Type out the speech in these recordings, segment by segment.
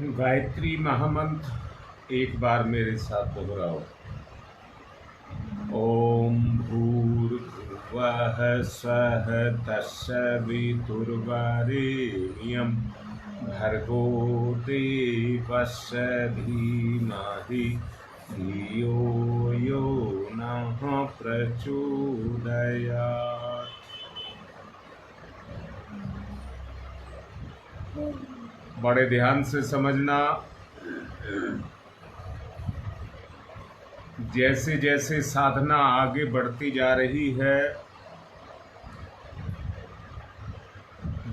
गायत्री महामंत्र एक बार मेरे साथ दोहराओ। ओम भूर्भुवः स्वः तत्सवितुर्वरेण्यं भर्गो देवस्य धीमहि धियो यो नः प्रचोदयात्। बड़े ध्यान से समझना। जैसे जैसे साधना आगे बढ़ती जा रही है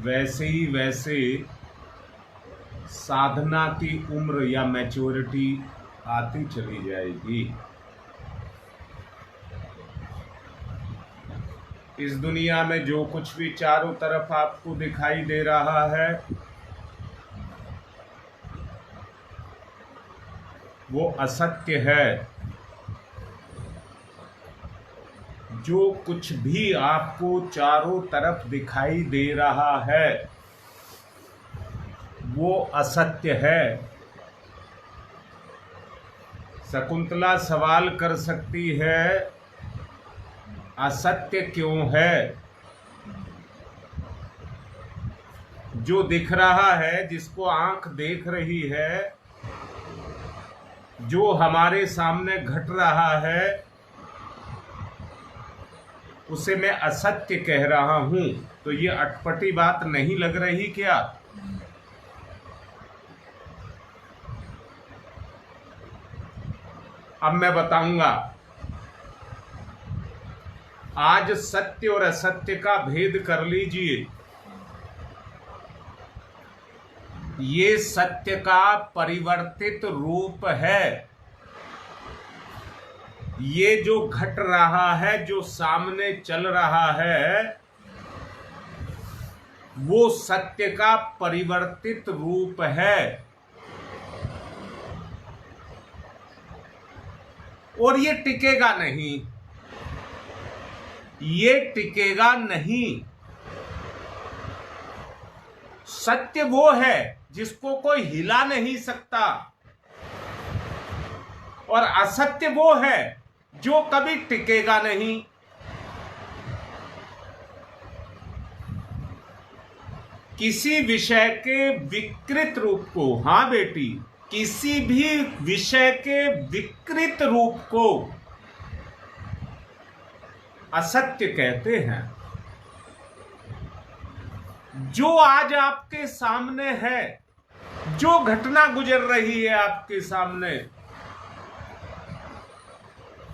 वैसे साधना की उम्र या मैच्योरिटी आती चली जाएगी। इस दुनिया में जो कुछ भी चारों तरफ आपको दिखाई दे रहा है वो असत्य है। जो कुछ भी आपको चारों तरफ दिखाई दे रहा है वो असत्य है। शकुंतला सवाल कर सकती है, असत्य क्यों है? जो दिख रहा है, जिसको आंख देख रही है, जो हमारे सामने घट रहा है उसे मैं असत्य कह रहा हूं, तो ये अटपटी बात नहीं लग रही क्या? अब मैं बताऊंगा। आज सत्य और असत्य का भेद कर लीजिए। ये सत्य का परिवर्तित रूप है। ये जो घट रहा है, जो सामने चल रहा है, वो सत्य का परिवर्तित रूप है। और ये टिकेगा नहीं, ये टिकेगा नहीं। सत्य वो है जिसको कोई हिला नहीं सकता, और असत्य वो है जो कभी टिकेगा नहीं। किसी विषय के विकृत रूप को, हां बेटी, किसी भी विषय के विकृत रूप को असत्य कहते हैं। जो आज आपके सामने है, जो घटना गुजर रही है आपके सामने,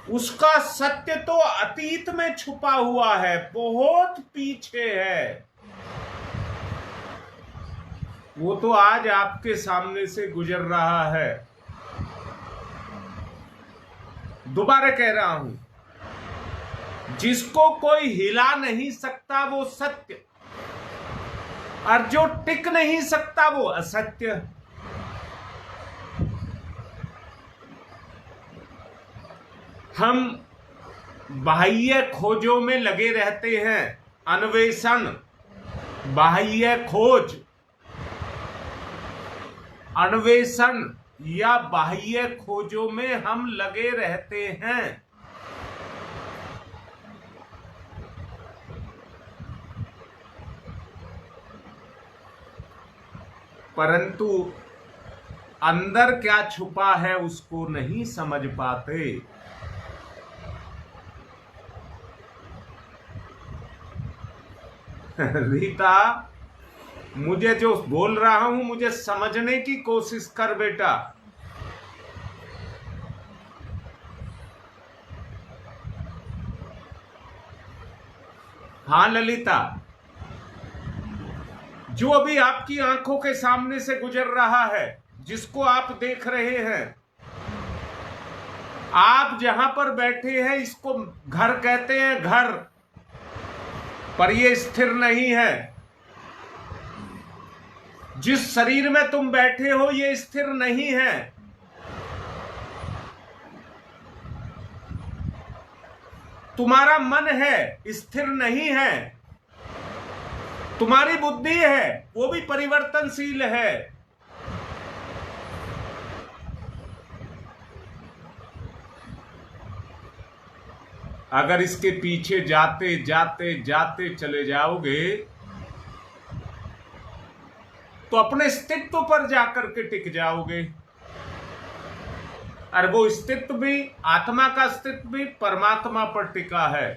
उसका सत्य तो अतीत में छुपा हुआ है, बहुत पीछे है। वो तो आज आपके सामने से गुजर रहा है। दोबारा कह रहा हूं, जिसको कोई हिला नहीं सकता वो सत्य, और जो टिक नहीं सकता वो असत्य। हम बाह्य खोजों में लगे रहते हैं, अन्वेषण, बाह्य खोज, अन्वेषण या बाह्य खोजों में हम लगे रहते हैं। परंतु अंदर क्या छुपा है उसको नहीं समझ पाते। रीता, मुझे जो बोल रहा हूं मुझे समझने की कोशिश कर बेटा। हाँ ललिता, जो अभी आपकी आंखों के सामने से गुजर रहा है, जिसको आप देख रहे हैं, आप जहां पर बैठे हैं इसको घर कहते हैं, घर, पर ये स्थिर नहीं है। जिस शरीर में तुम बैठे हो ये स्थिर नहीं है। तुम्हारा मन है, स्थिर नहीं है। तुम्हारी बुद्धि है, वो भी परिवर्तनशील है। अगर इसके पीछे जाते जाते जाते चले जाओगे तो अपने अस्तित्व पर जाकर के टिक जाओगे। और वो अस्तित्व भी, आत्मा का अस्तित्व भी परमात्मा पर टिका है।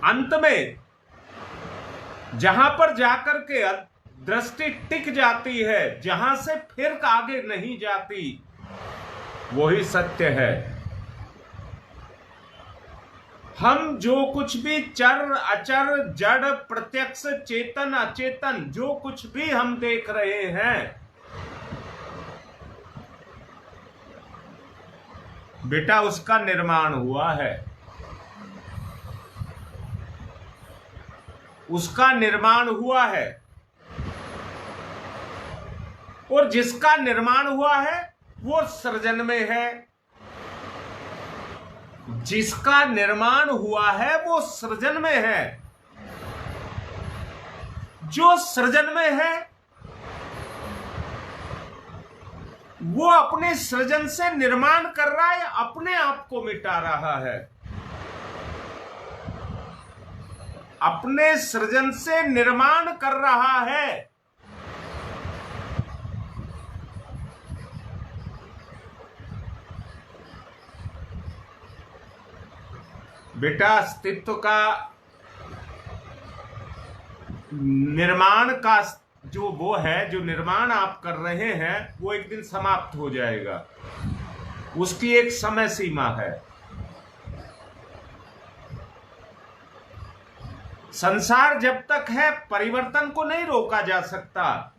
अंत में जहां पर जाकर के दृष्टि टिक जाती है, जहां से फिर आगे नहीं जाती, वही सत्य है। हम जो कुछ भी चर अचर जड़ प्रत्यक्ष चेतन अचेतन जो कुछ भी हम देख रहे हैं, बेटा उसका निर्माण हुआ है। उसका निर्माण हुआ है। और जिसका निर्माण हुआ है वो सृजन में है। जिसका निर्माण हुआ है वो सृजन में है। जो सृजन में है वो अपने सृजन से निर्माण कर रहा है, अपने आप को मिटा रहा है। अपने सृजन से निर्माण कर रहा है। बेटा अस्तित्व का निर्माण का जो वो है, जो निर्माण आप कर रहे हैं, वो एक दिन समाप्त हो जाएगा। उसकी एक समय सीमा है। संसार जब तक है परिवर्तन को नहीं रोका जा सकता।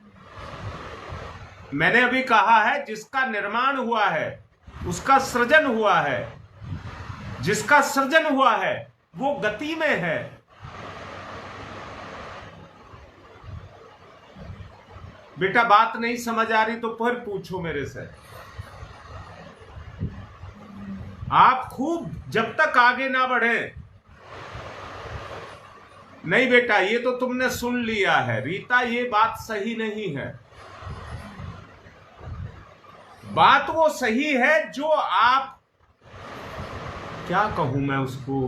मैंने अभी कहा है जिसका निर्माण हुआ है उसका सृजन हुआ है। जिसका सृजन हुआ है वो गति में है। बेटा बात नहीं समझ आ रही तो फिर पूछो मेरे से। आप खूब जब तक आगे ना बढ़े, नहीं बेटा ये तो तुमने सुन लिया है रीता, ये बात सही नहीं है। बात वो सही है जो आप, क्या कहूं मैं उसको,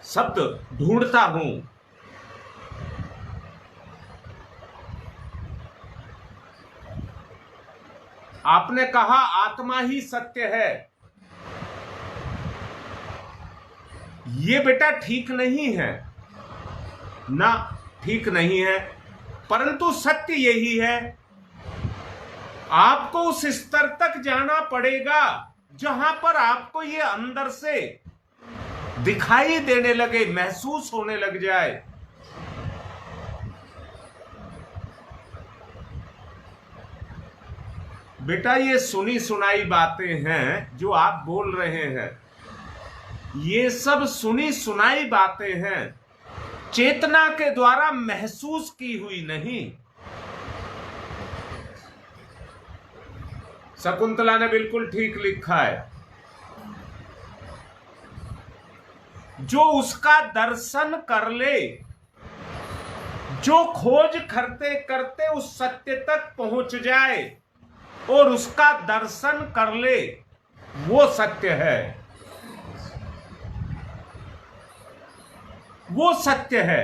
शब्द ढूंढता हूं। आपने कहा आत्मा ही सत्य है। ये बेटा ठीक नहीं है ना, ठीक नहीं है, परंतु सत्य यही है। आपको उस स्तर तक जाना पड़ेगा जहां पर आपको ये अंदर से दिखाई देने लगे, महसूस होने लग जाए। बेटा ये सुनी सुनाई बातें हैं जो आप बोल रहे हैं, ये सब सुनी सुनाई बातें हैं, चेतना के द्वारा महसूस की हुई नहीं। शकुंतला ने बिल्कुल ठीक लिखा है। जो उसका दर्शन कर ले, जो खोज करते करते उस सत्य तक पहुंच जाए और उसका दर्शन कर ले, वो सत्य है। वो सत्य है।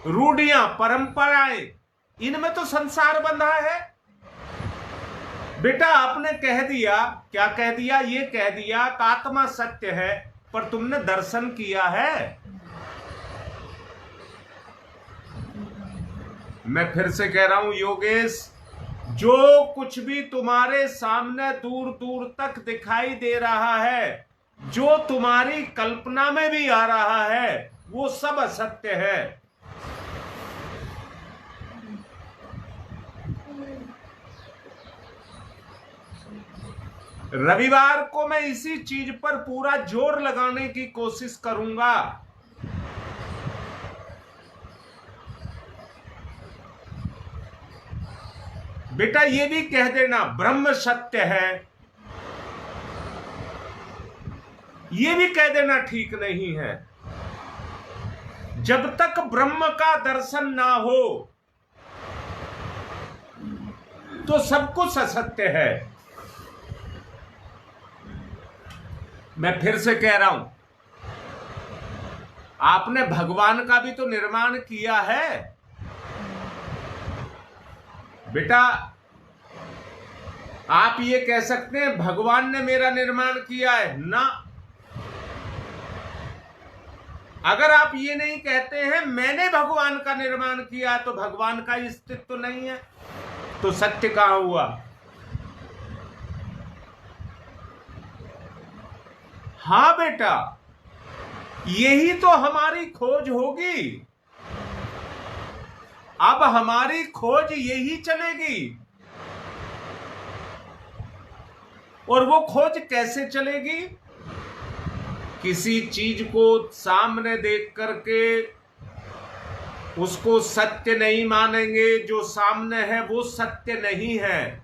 रूढ़ियां, परंपराएं, इनमें तो संसार बंधा है। बेटा आपने कह दिया, क्या कह दिया? ये कह दिया कि आत्मा सत्य है, पर तुमने दर्शन किया है? मैं फिर से कह रहा हूं योगेश, जो कुछ भी तुम्हारे सामने दूर दूर तक दिखाई दे रहा है, जो तुम्हारी कल्पना में भी आ रहा है, वो सब असत्य है। रविवार को मैं इसी चीज पर पूरा जोर लगाने की कोशिश करूंगा। बेटा ये भी कह देना ब्रह्म सत्य है, ये भी कह देना ठीक नहीं है। जब तक ब्रह्म का दर्शन ना हो तो सब कुछ असत्य है। मैं फिर से कह रहा हूं, आपने भगवान का भी तो निर्माण किया है बेटा। आप ये कह सकते हैं भगवान ने मेरा निर्माण किया है ना। अगर आप ये नहीं कहते हैं मैंने भगवान का निर्माण किया, तो भगवान का अस्तित्व तो नहीं है, तो सत्य कहां हुआ? हां बेटा, यही तो हमारी खोज होगी। अब हमारी खोज यही चलेगी। और वो खोज कैसे चलेगी? किसी चीज को सामने देख करके उसको सत्य नहीं मानेंगे। जो सामने है वो सत्य नहीं है।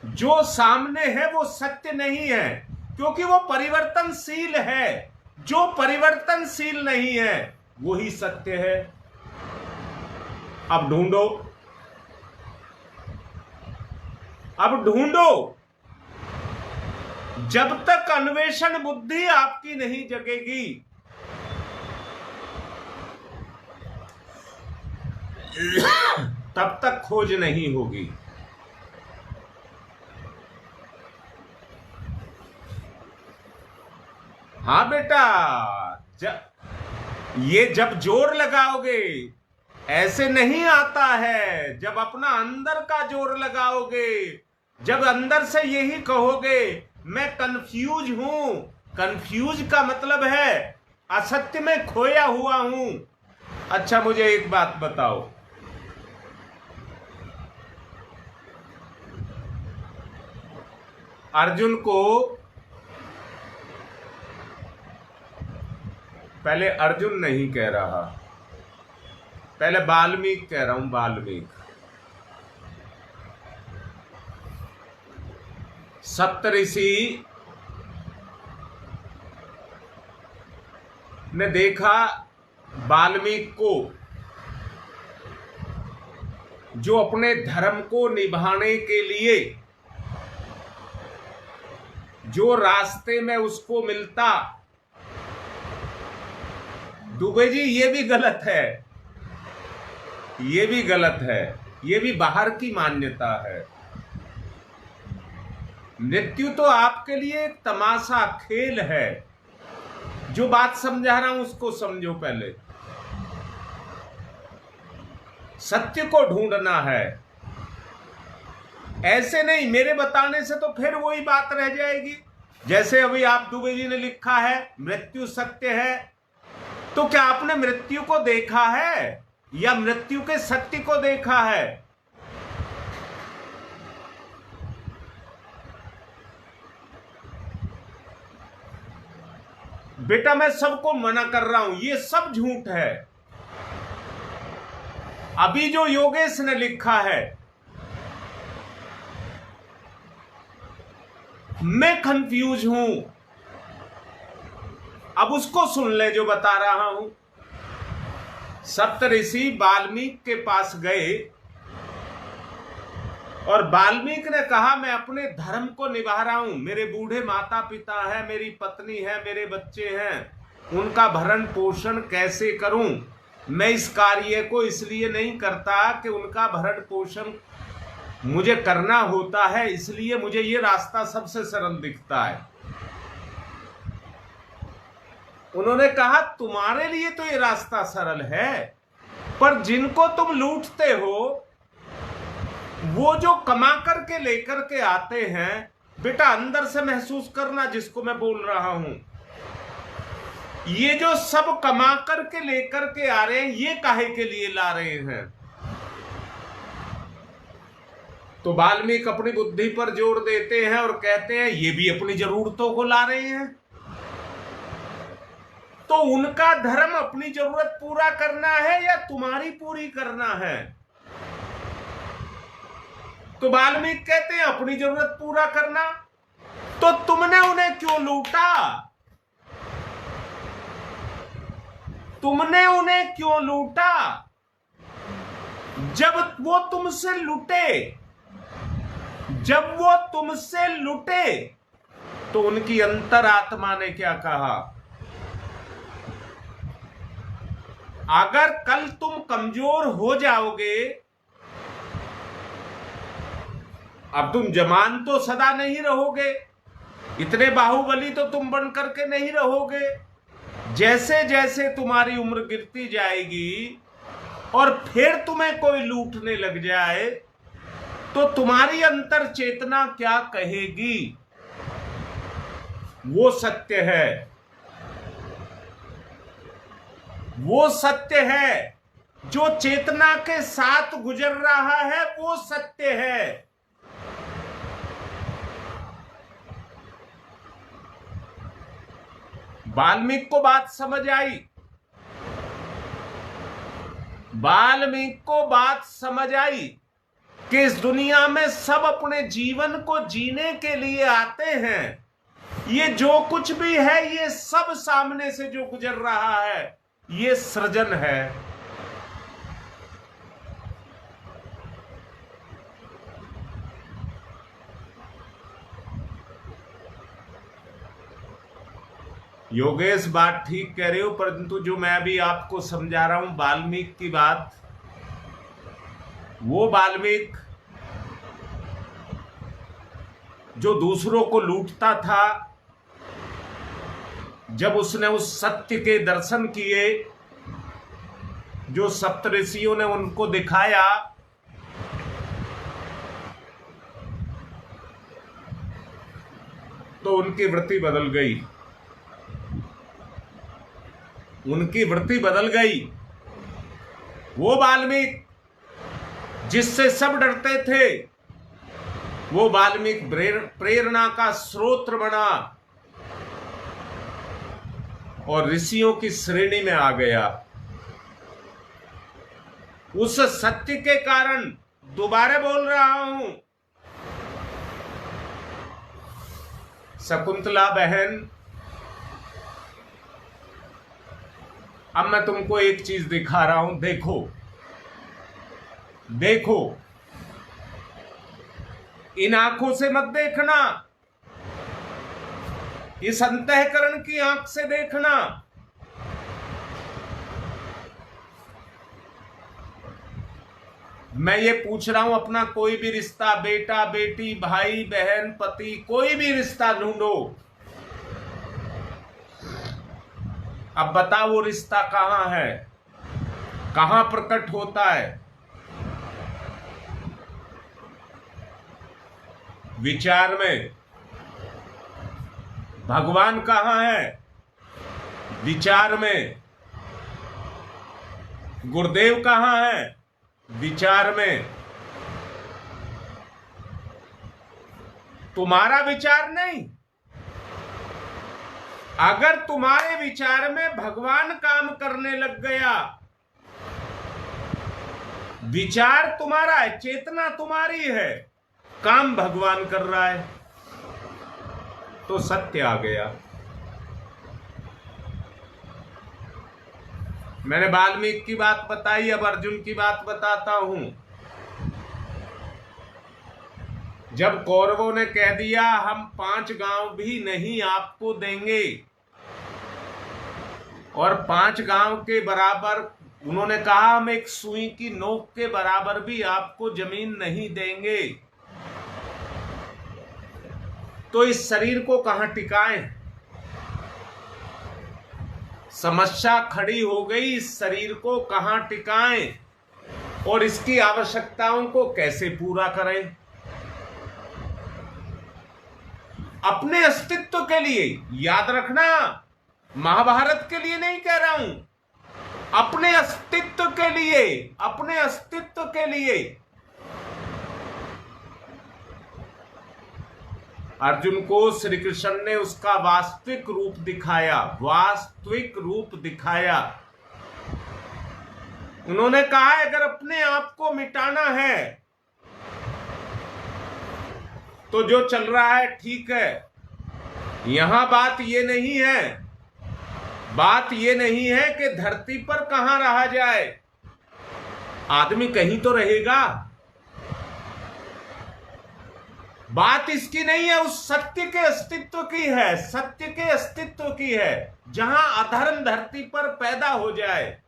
जो सामने है वो सत्य नहीं है, क्योंकि वो परिवर्तनशील है। जो परिवर्तनशील नहीं है वही सत्य है। अब ढूंढो, अब ढूंढो। जब तक अन्वेषण बुद्धि आपकी नहीं जगेगी, तब तक खोज नहीं होगी। हाँ बेटा, जब जोर लगाओगे, ऐसे नहीं आता है। जब अपना अंदर का जोर लगाओगे, जब अंदर से यही कहोगे मैं कंफ्यूज हूं। कंफ्यूज का मतलब है असत्य में खोया हुआ हूं। अच्छा, मुझे एक बात बताओ, अर्जुन को, पहले अर्जुन नहीं कह रहा, पहले वाल्मीकि कह रहा हूं, वाल्मीकि। सप्तऋषि ने देखा वाल्मीकि को, जो अपने धर्म को निभाने के लिए जो रास्ते में उसको मिलता। दुबे जी, ये भी गलत है, ये भी गलत है, ये भी बाहर की मान्यता है। मृत्यु तो आपके लिए एक तमाशा, खेल है। जो बात समझा रहा हूं उसको समझो। पहले सत्य को ढूंढना है, ऐसे नहीं मेरे बताने से तो फिर वही बात रह जाएगी। जैसे अभी आप दुबे जी ने लिखा है मृत्यु सत्य है, तो क्या आपने मृत्यु को देखा है या मृत्यु के सत्य को देखा है? बेटा, मैं सबको मना कर रहा हूं, ये सब झूठ है। अभी जो योगेश ने लिखा है, मैं कंफ्यूज हूं, अब उसको सुन ले जो बता रहा हूं। सप्तऋषि वाल्मीकि के पास गए और वाल्मीकि ने कहा मैं अपने धर्म को निभा रहा हूं। मेरे बूढ़े माता पिता हैं, मेरी पत्नी है, मेरे बच्चे हैं, उनका भरण पोषण कैसे करूं? मैं इस कार्य को इसलिए नहीं करता कि उनका भरण पोषण मुझे करना होता है, इसलिए मुझे ये रास्ता सबसे सरल दिखता है। उन्होंने कहा तुम्हारे लिए तो ये रास्ता सरल है, पर जिनको तुम लूटते हो, वो जो कमा करके लेकर के आते हैं, बेटा अंदर से महसूस करना जिसको मैं बोल रहा हूं। ये जो सब कमा करके लेकर के आ रहे हैं, ये काहे के लिए ला रहे हैं? तो वाल्मीकि अपनी बुद्धि पर जोर देते हैं और कहते हैं ये भी अपनी जरूरतों को ला रहे हैं। तो उनका धर्म अपनी जरूरत पूरा करना है या तुम्हारी पूरी करना है? तो वाल्मीकि कहते हैं अपनी जरूरत पूरा करना। तो तुमने उन्हें क्यों लूटा? तुमने उन्हें क्यों लूटा? जब वो तुमसे लुटे तो उनकी अंतरात्मा ने क्या कहा? अगर कल तुम कमजोर हो जाओगे, अब तुम जवान तो सदा नहीं रहोगे, इतने बाहुबली तो तुम बन करके नहीं रहोगे। जैसे जैसे तुम्हारी उम्र गिरती जाएगी और फिर तुम्हें कोई लूटने लग जाए तो तुम्हारी अंतर चेतना क्या कहेगी? वो सत्य है, वो सत्य है जो चेतना के साथ गुजर रहा है, वो सत्य है। वाल्मीकि को बात समझ आई, वाल्मीकि को बात समझ आई कि इस दुनिया में सब अपने जीवन को जीने के लिए आते हैं। ये जो कुछ भी है, ये सब सामने से जो गुजर रहा है, ये सृजन है। योगेश बात ठीक कह रहे हो, परंतु जो मैं अभी आपको समझा रहा हूं वाल्मीकि की बात, वो वाल्मीकि जो दूसरों को लूटता था, जब उसने उस सत्य के दर्शन किए जो सप्तऋषियों ने उनको दिखाया, तो उनकी वृत्ति बदल गई, उनकी वृत्ति बदल गई। वो वाल्मीकि जिससे सब डरते थे, वो वाल्मीकि प्रेरणा का स्रोत बना और ऋषियों की श्रेणी में आ गया। उस सत्य के कारण दोबारा बोल रहा हूं, शकुंतला बहन, अब मैं तुमको एक चीज दिखा रहा हूं, देखो देखो, इन आंखों से मत देखना, इस अंतःकरण की आंख से देखना। मैं ये पूछ रहा हूं, अपना कोई भी रिश्ता, बेटा बेटी, भाई बहन, पति, कोई भी रिश्ता ढूंढो, अब बताओ वो रिश्ता कहां है, कहां प्रकट होता है? विचार में। भगवान कहां है? विचार में। गुरुदेव कहां है? विचार में। तुम्हारा विचार नहीं। अगर तुम्हारे विचार में भगवान काम करने लग गया, विचार तुम्हारा है, चेतना तुम्हारी है, काम भगवान कर रहा है, तो सत्य आ गया। मैंने वाल्मीकि की बात बताई, अब अर्जुन की बात बताता हूं। जब कौरवों ने कह दिया हम 5 गांव भी नहीं आपको देंगे, और 5 गांव के बराबर उन्होंने कहा हम एक सुई की नोक के बराबर भी आपको जमीन नहीं देंगे, तो इस शरीर को कहां टिकाएं? समस्या खड़ी हो गई, इस शरीर को कहां टिकाएं और इसकी आवश्यकताओं को कैसे पूरा करें? अपने अस्तित्व के लिए, याद रखना, महाभारत के लिए नहीं कह रहा हूं, अपने अस्तित्व के लिए, अपने अस्तित्व के लिए अर्जुन को श्री कृष्ण ने उसका वास्तविक रूप दिखाया, वास्तविक रूप दिखाया। उन्होंने कहा अगर अपने आप को मिटाना है तो जो चल रहा है ठीक है, यहां बात ये नहीं है, बात ये नहीं है कि धरती पर कहां रहा जाए, आदमी कहीं तो रहेगा। बात इसकी नहीं है, उस सत्य के अस्तित्व की है, सत्य के अस्तित्व की है। जहां अधर्म धरती पर पैदा हो जाए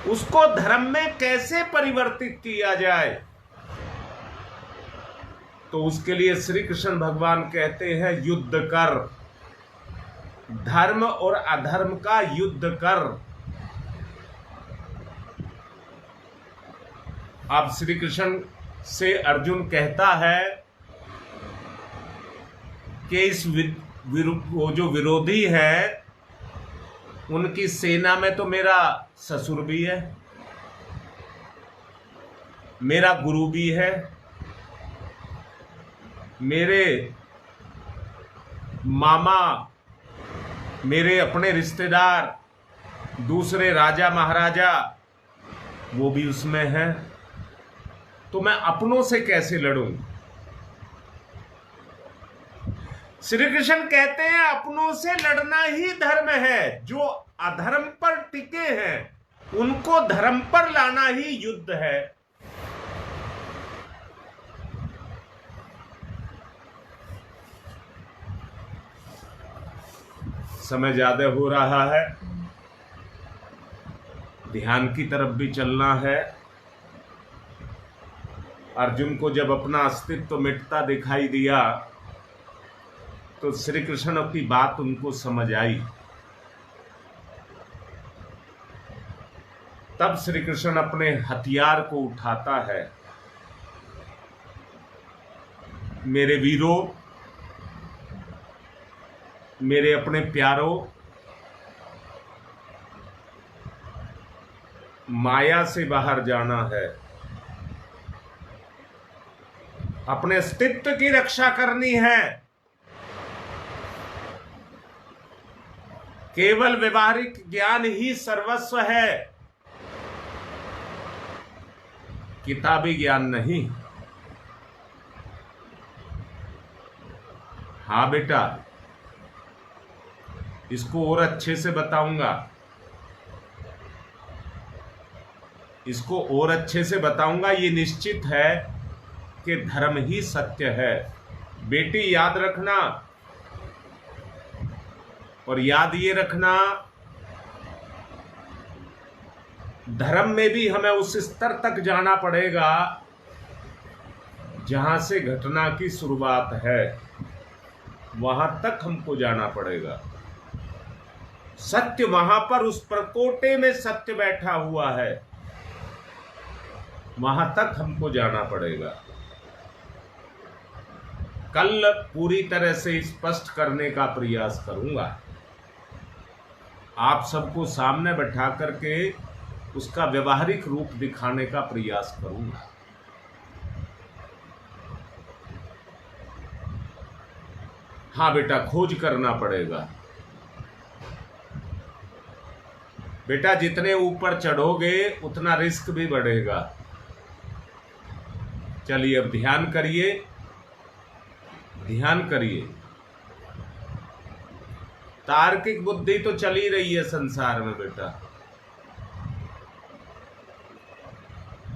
उसको धर्म में कैसे परिवर्तित किया जाए, तो उसके लिए श्री कृष्ण भगवान कहते हैं युद्ध कर, धर्म और अधर्म का युद्ध कर। अब श्री कृष्ण से अर्जुन कहता है कि इस वो जो विरोधी है उनकी सेना में तो मेरा ससुर भी है, मेरा गुरु भी है, मेरे मामा, मेरे अपने रिश्तेदार, दूसरे राजा महाराजा वो भी उसमें हैं, तो मैं अपनों से कैसे लड़ूं। श्री कृष्ण कहते हैं अपनों से लड़ना ही धर्म है। जो अधर्म पर टिके हैं उनको धर्म पर लाना ही युद्ध है। समय ज्यादा हो रहा है, ध्यान की तरफ भी चलना है। अर्जुन को जब अपना अस्तित्व मिटता दिखाई दिया तो श्री कृष्ण की बात उनको समझ आई। तब श्री कृष्ण अपने हथियार को उठाता है। मेरे वीरों, मेरे अपने प्यारों, माया से बाहर जाना है, अपने अस्तित्व की रक्षा करनी है। केवल व्यवहारिक ज्ञान ही सर्वस्व है, किताबी ज्ञान नहीं। हाँ बेटा, इसको और अच्छे से बताऊंगा, इसको और अच्छे से बताऊंगा। ये निश्चित है कि धर्म ही सत्य है। बेटी याद रखना, और याद ये रखना धर्म में भी हमें उस स्तर तक जाना पड़ेगा जहां से घटना की शुरुआत है, वहां तक हमको जाना पड़ेगा। सत्य वहां पर उस परकोटे में सत्य बैठा हुआ है, वहां तक हमको जाना पड़ेगा। कल पूरी तरह से स्पष्ट करने का प्रयास करूंगा, आप सबको सामने बैठा करके उसका व्यवहारिक रूप दिखाने का प्रयास करूंगा। हाँ बेटा, खोज करना पड़ेगा। बेटा जितने ऊपर चढ़ोगे उतना रिस्क भी बढ़ेगा। चलिए अब ध्यान करिए, ध्यान करिए। तार्किक बुद्धि तो चली रही है संसार में बेटा।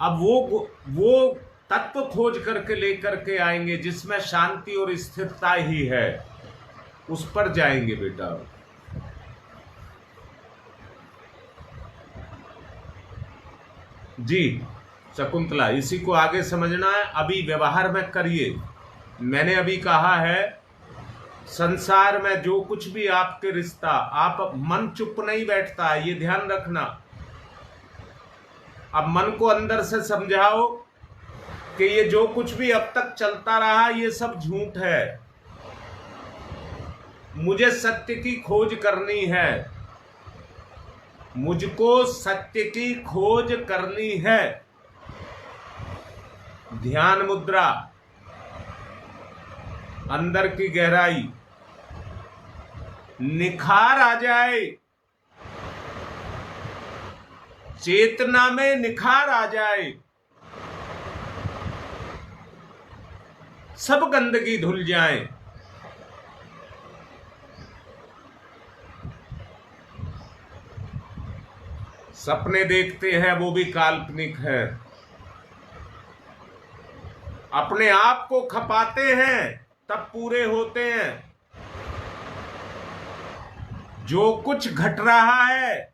अब वो तत्व खोज करके लेकर के आएंगे जिसमें शांति और स्थिरता ही है, उस पर जाएंगे बेटा। जी शकुंतला, इसी को आगे समझना है। अभी व्यवहार में करिए। मैंने अभी कहा है संसार में जो कुछ भी आपके रिश्ता, आप मन चुप नहीं बैठता है, ये ध्यान रखना। अब मन को अंदर से समझाओ कि ये जो कुछ भी अब तक चलता रहा ये सब झूठ है, मुझे सत्य की खोज करनी है, मुझको सत्य की खोज करनी है। ध्यान मुद्रा, अंदर की गहराई, निखार आ जाए, चेतना में निखार आ जाए, सब गंदगी धुल जाए। सपने देखते हैं वो भी काल्पनिक है। अपने आप को खपाते हैं तब पूरे होते हैं। जो कुछ घट रहा है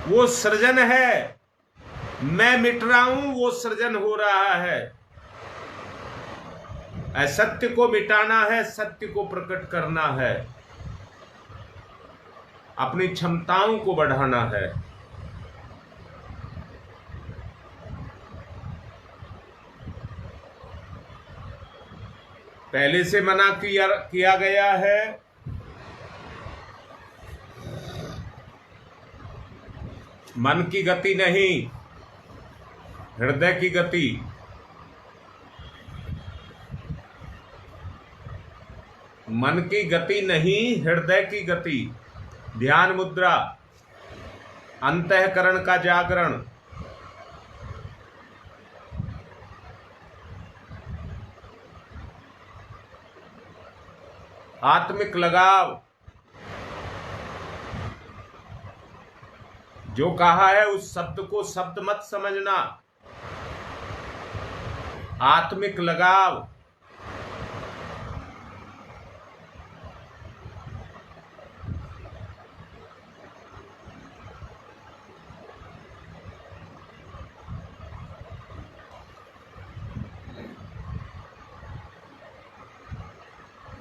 वो सृजन है, मैं मिट रहा हूं वो सृजन हो रहा है। असत्य को मिटाना है, सत्य को प्रकट करना है, अपनी क्षमताओं को बढ़ाना है। पहले से मना किया गया है, मन की गति नहीं, हृदय की गति। मन की गति नहीं, हृदय की गति। ध्यान मुद्रा, अंतःकरण का जागरण। आत्मिक लगाव। जो कहा है उस शब्द को शब्द मत समझना। आत्मिक लगाव।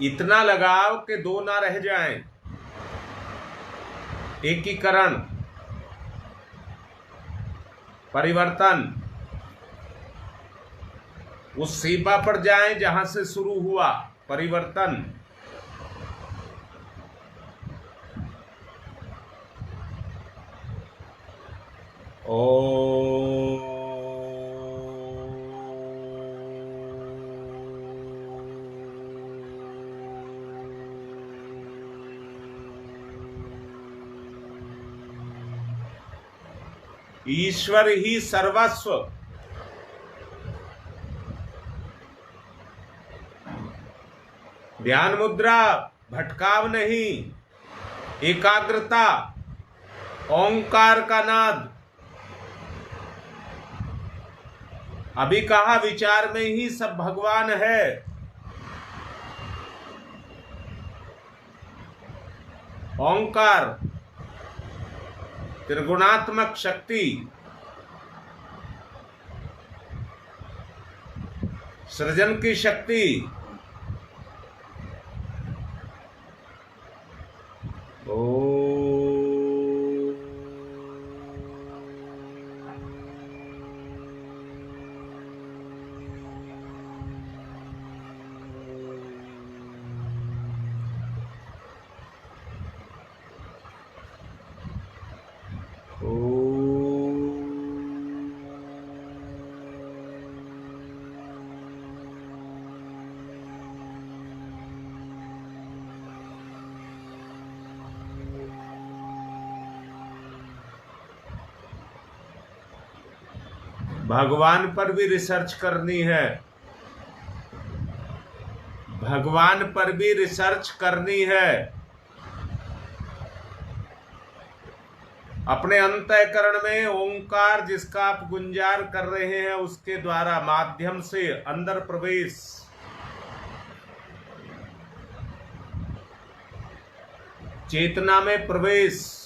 इतना लगाव कि दो ना रह जाएं। एकीकरण, परिवर्तन। उस सीमा पर जाएं जहां से शुरू हुआ परिवर्तन। ओ ईश्वर ही सर्वस्व। ध्यान मुद्रा, भटकाव नहीं, एकाग्रता, ओंकार का नाद। अभी कहा विचार में ही सब भगवान है। ओंकार त्रिगुणात्मक शक्ति, सृजन की शक्ति। भगवान पर भी रिसर्च करनी है। भगवान पर भी रिसर्च करनी है। अपने अंतःकरण में ओंकार जिसका आप गुंजार कर रहे हैं उसके द्वारा माध्यम से अंदर प्रवेश। चेतना में प्रवेश।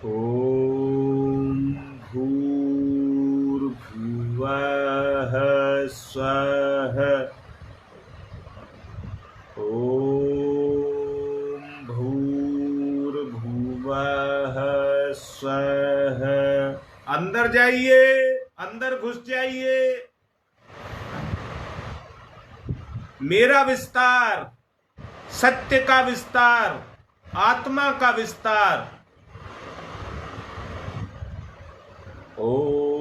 ओम भूर्भुवः स्वः। ओम भूर्भुवः स्वः। अंदर जाइए, अंदर घुस जाइए। मेरा विस्तार, सत्य का विस्तार, आत्मा का विस्तार। ओ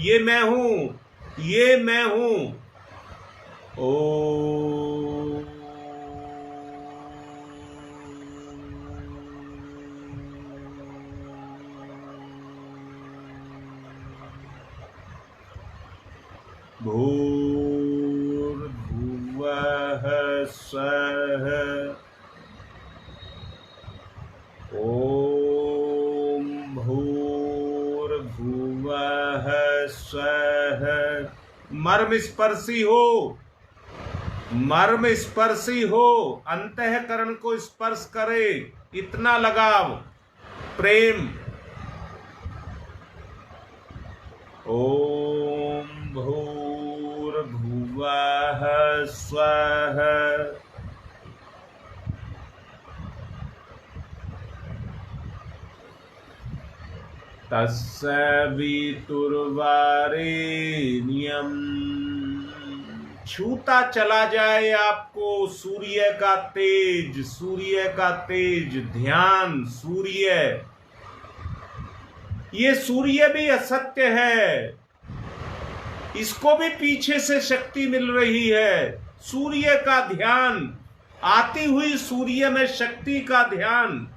ये मैं हूं, ये मैं हूं। ओ भूर्भुवः स्वः ओम भूर्भुवः स्वः। मर्म स्पर्शी हो, मर्म स्पर्शी हो, अंतःकरण को स्पर्श करे, इतना लगाव, प्रेम। ओम भूर्भुवः स्वः तत्सवितुर्वरेण्यम्। छूता चला जाए आपको सूर्य का तेज, सूर्य का तेज, ध्यान सूर्य। ये सूर्य भी असत्य है, इसको भी पीछे से शक्ति मिल रही है। सूर्य का ध्यान, आती हुई सूर्य में शक्ति का ध्यान।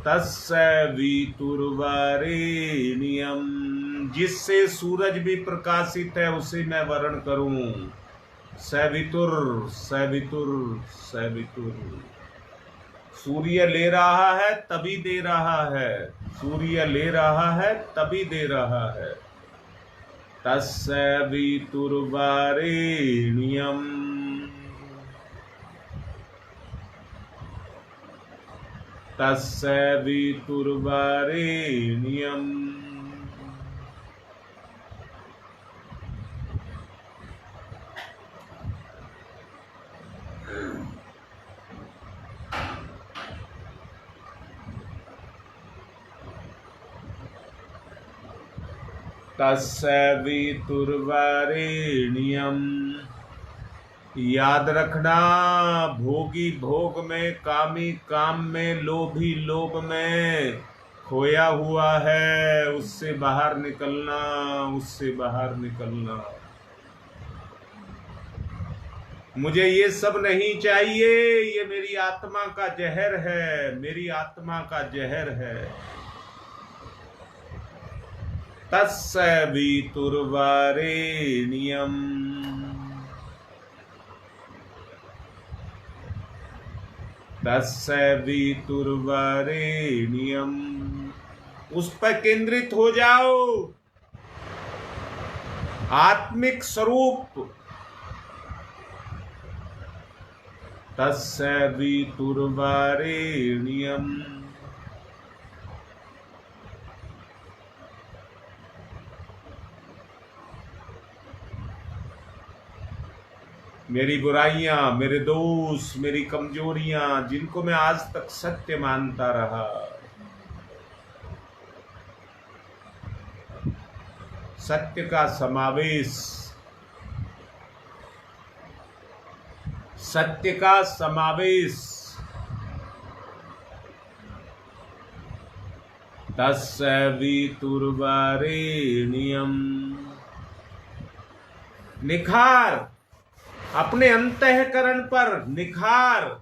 तत्सवितुर्वरेण्यम्, जिससे सूरज भी प्रकाशित है उसे मैं वर्ण करूं। सवितुर, सवितुर, सवितुर। सूर्य ले रहा है तभी दे रहा है, सूर्य ले रहा है तभी दे रहा है। तत्सवितुर्वरेण्यम्, तत्सवितुर्वरेण्यम्। तत्सवितुर्वरेण्यम्। याद रखना, भोगी भोग में, कामी काम में, लोभी लोभ में खोया हुआ है। उससे बाहर निकलना, उससे बाहर निकलना। मुझे ये सब नहीं चाहिए, ये मेरी आत्मा का जहर है, मेरी आत्मा का जहर है। तत्सवितुर्वरेण्यम्, तत्सवितुर्वरेण्यम्। उस पर केंद्रित हो जाओ, आत्मिक स्वरूप। तत्सवितुर्वरेण्यम्। मेरी बुराइयां, मेरे दोष, मेरी कमजोरियां, जिनको मैं आज तक सत्य मानता रहा, सत्य का समावेश, सत्य का समावेश। तत्सवितुर्वरेण्यम्। निखार, अपने अंतःकरण पर निखार।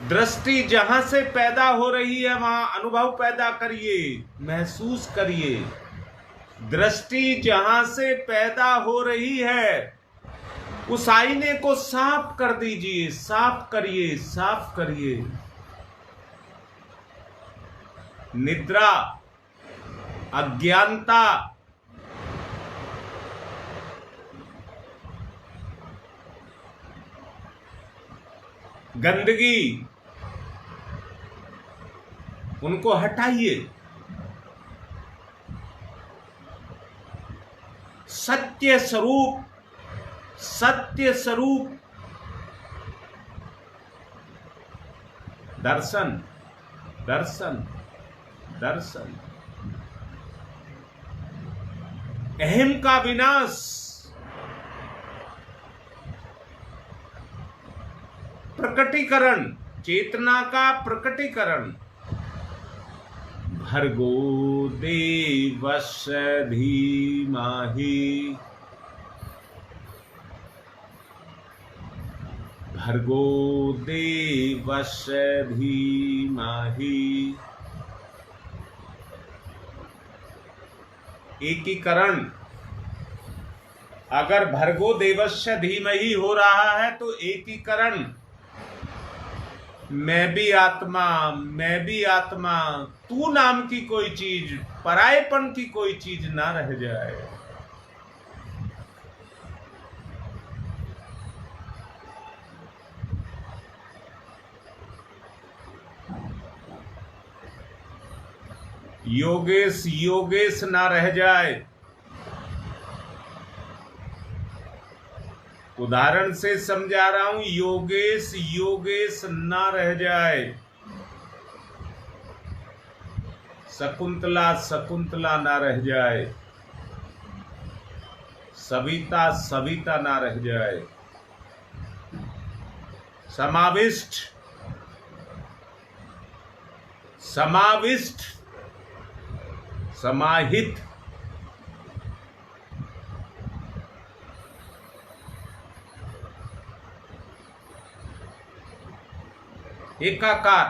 दृष्टि जहां से पैदा हो रही है वहां अनुभव पैदा करिए, महसूस करिए। दृष्टि जहां से पैदा हो रही है उस आईने को साफ कर दीजिए, साफ करिए, साफ करिए। निद्रा, अज्ञानता, गंदगी, उनको हटाइए। सत्य स्वरूप, सत्य स्वरूप, दर्शन, दर्शन, दर्शन। अहम का विनाश, प्रकटीकरण, चेतना का प्रकटीकरण, भर्गो देवस्य धीमहि भर्गो देवस्य धीमहि। एकीकरण, अगर भर्गो देवस्य धीमहि हो रहा है तो एकीकरण, मैं भी आत्मा, तू नाम की कोई चीज, परायेपन की कोई चीज ना रह जाए। योगेश योगेश ना रह जाए। उदाहरण से समझा रहा हूं, योगेश योगेश ना रह जाए। शकुंतला शकुंतला ना रह जाए। सविता सविता ना रह जाए। समाविष्ट समाविष्ट समाहित, एकाकार,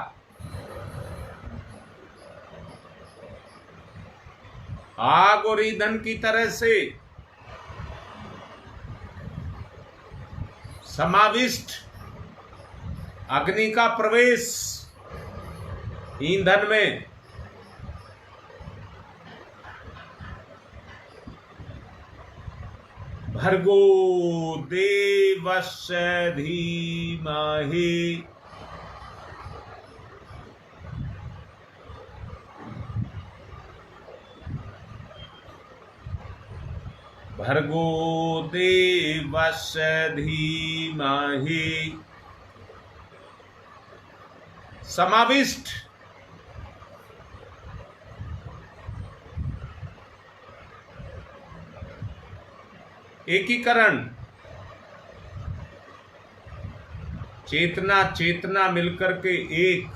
आग और ईंधन की तरह से समाविष्ट, अग्नि का प्रवेश ईंधन में, भर्गो देवस्य धीमहि। भर्गो देवस्य धीमहि। समाविष्ट, एकीकरण, चेतना चेतना मिलकर के एक,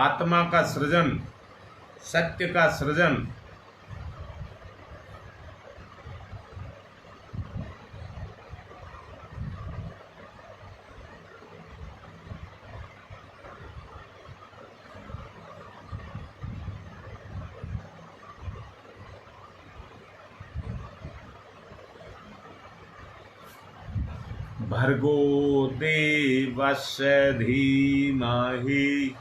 आत्मा का सृजन, सत्य का सृजन। भर्गो देवस्य धीमहि।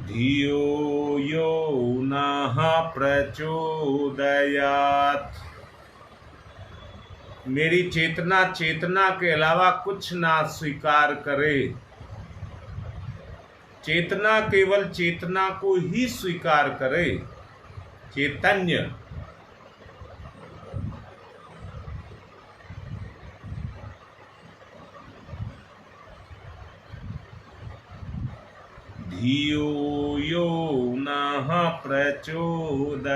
धियो यो नः प्रचोदयात्। मेरी चेतना चेतना के अलावा कुछ ना स्वीकार करे। चेतना केवल चेतना को ही स्वीकार करे। चैतन्य, धियो यो नः प्रचोदयात्।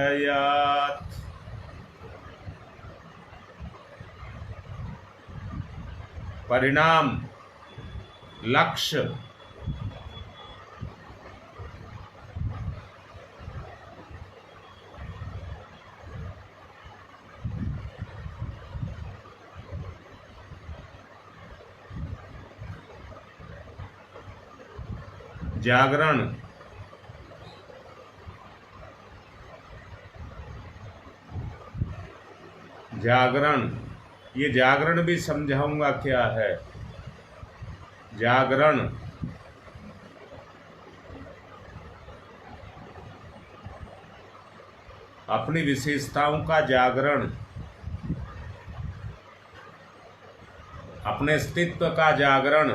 परिणाम, लक्ष्य, जागरण, जागरण, ये जागरण भी समझाऊंगा क्या है। जागरण, अपनी विशेषताओं का जागरण, अपने अस्तित्व का जागरण।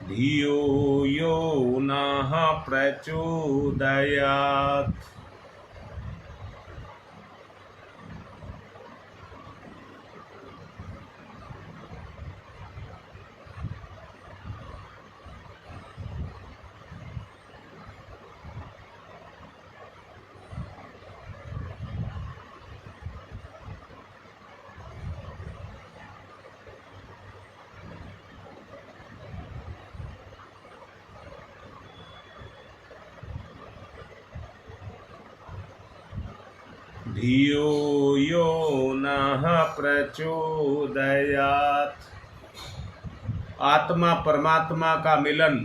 धियो यो नः प्रचोदयात्। धियो यो नः प्रचोदयात्। आत्मा परमात्मा का मिलन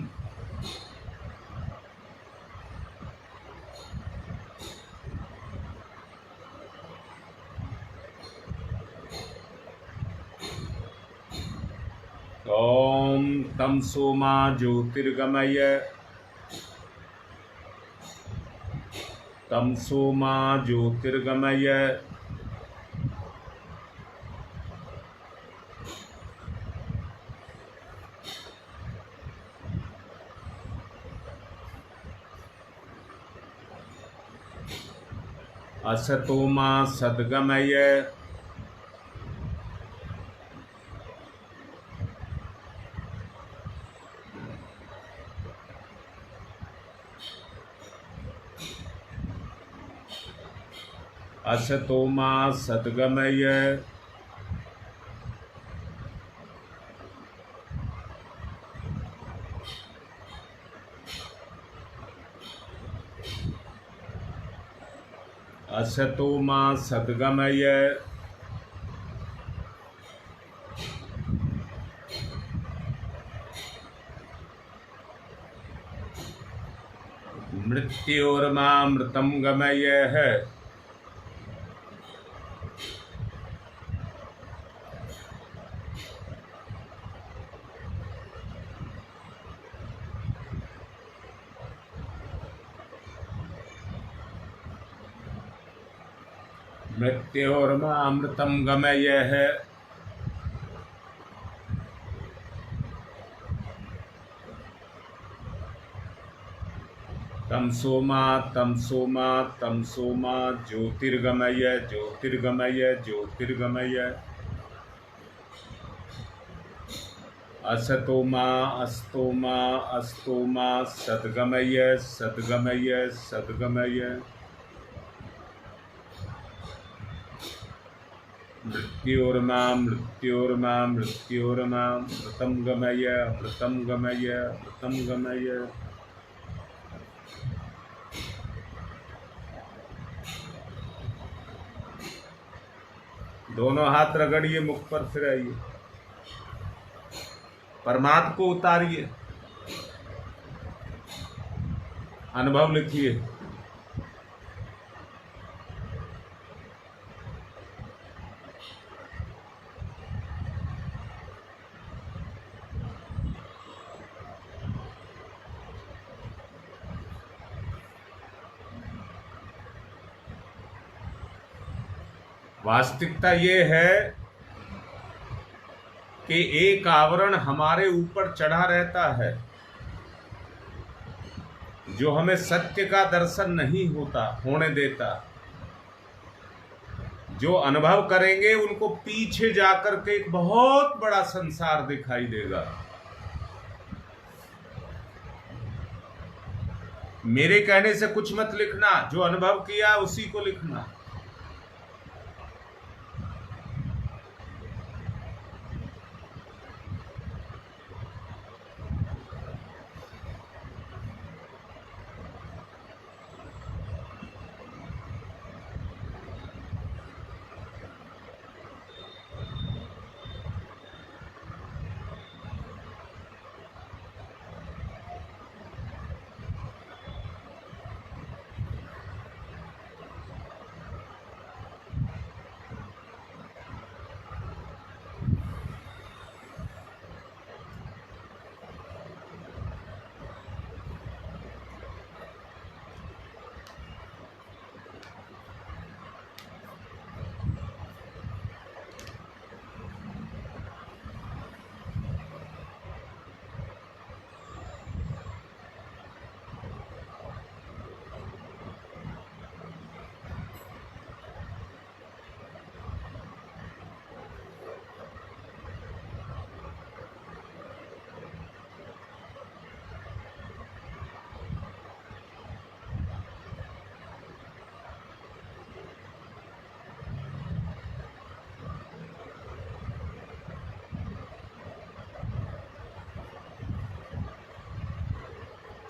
ओम तमसो मा ज्योतिर्गमय तमसो मा ज्योतिर्गमय असतो मा सद्गमय असतो मा सद्गमय असतो मा सद्गमय मृत्योर्मामृतं गमय है। मृत्योर्मामृतं गमय है। तमसो मा ज्योतिर्गमय ज्योतिर्गमय ज्योतिर्गमय असतो मा सद्गमय सद्गमय सद्गमय मृत्योर्मामृतं गमय अमृतं गमय अमृतं गमय। दोनों हाथ रगड़िए, मुख पर फिराइए, परमात्मा को उतारिए, अनुभव लिखिए। वास्तविकता ये है कि एक आवरण हमारे ऊपर चढ़ा रहता है जो हमें सत्य का दर्शन नहीं होने देता। जो अनुभव करेंगे उनको पीछे जाकर के एक बहुत बड़ा संसार दिखाई देगा। मेरे कहने से कुछ मत लिखना, जो अनुभव किया उसी को लिखना।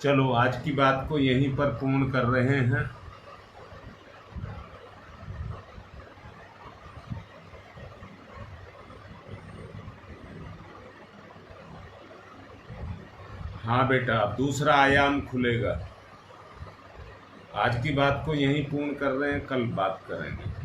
चलो आज की बात को यहीं पर पूर्ण कर रहे हैं। हाँ बेटा, अब दूसरा आयाम खुलेगा। आज की बात को यहीं पूर्ण कर रहे हैं, कल बात करेंगे।